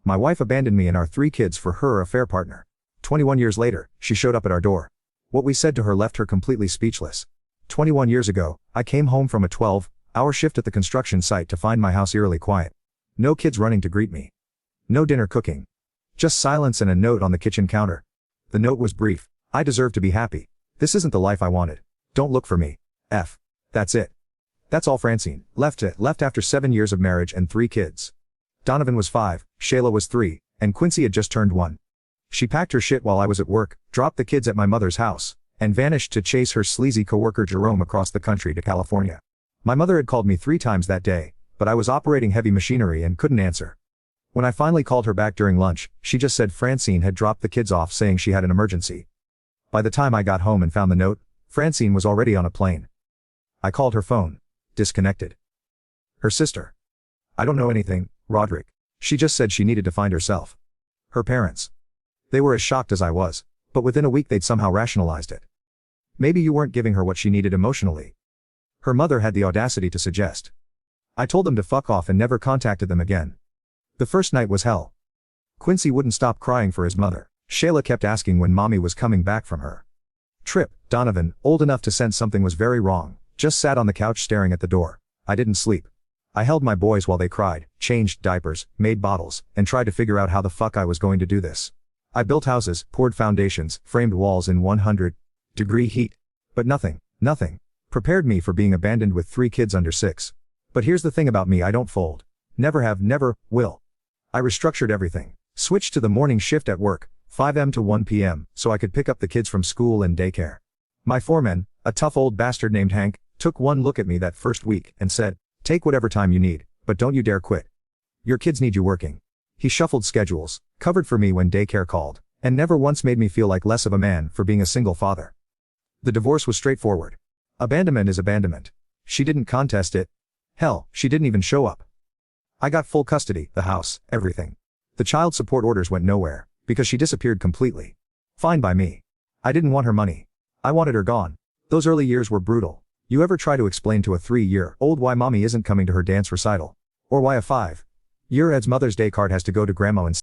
My wife abandoned me and our 3 kids for her affair partner. 21 years later, she showed up at our door. What we said to her left her completely speechless. 21 years ago, I came home from a 12-hour shift at the construction site to find my house eerily quiet. No kids running to greet me. No dinner cooking. Just silence and a note on the kitchen counter. The note was brief. I deserve to be happy. This isn't the life I wanted. Don't look for me. F. That's it. That's all. Francine left after 7 years of marriage and 3 kids. Donovan was 5, Shayla was 3, and Quincy had just turned 1. She packed her shit while I was at work, dropped the kids at my mother's house, and vanished to chase her sleazy coworker Jerome across the country to California. My mother had called me 3 times that day, but I was operating heavy machinery and couldn't answer. When I finally called her back during lunch, she just said Francine had dropped the kids off saying she had an emergency. By the time I got home and found the note, Francine was already on a plane. I called her phone. Disconnected. Her sister. I don't know anything, Roderick. She just said she needed to find herself. Her parents. They were as shocked as I was, but within a week they'd somehow rationalized it. Maybe you weren't giving her what she needed emotionally. Her mother had the audacity to suggest. I told them to fuck off and never contacted them again. The first night was hell. Quincy wouldn't stop crying for his mother. Shayla kept asking when mommy was coming back from her trip. Donovan, old enough to sense something was very wrong, just sat on the couch staring at the door. I didn't sleep. I held my boys while they cried, changed diapers, made bottles, and tried to figure out how the fuck I was going to do this. I built houses, poured foundations, framed walls in 100-degree heat. But nothing prepared me for being abandoned with 3 kids under 6. But here's the thing about me: I don't fold. Never have, never will. I restructured everything. Switched to the morning shift at work, 5 a.m. to 1 p.m., so I could pick up the kids from school and daycare. My foreman, a tough old bastard named Hank, took one look at me that first week and said, "Take whatever time you need, but don't you dare quit. Your kids need you working." He shuffled schedules, covered for me when daycare called, and never once made me feel like less of a man for being a single father. The divorce was straightforward. Abandonment is abandonment. She didn't contest it. Hell, she didn't even show up. I got full custody, the house, everything. The child support orders went nowhere, because she disappeared completely. Fine by me. I didn't want her money. I wanted her gone. Those early years were brutal. You ever try to explain to a 3-year-old why mommy isn't coming to her dance recital? Or why a 5-year-old's Mother's Day card has to go to grandma instead?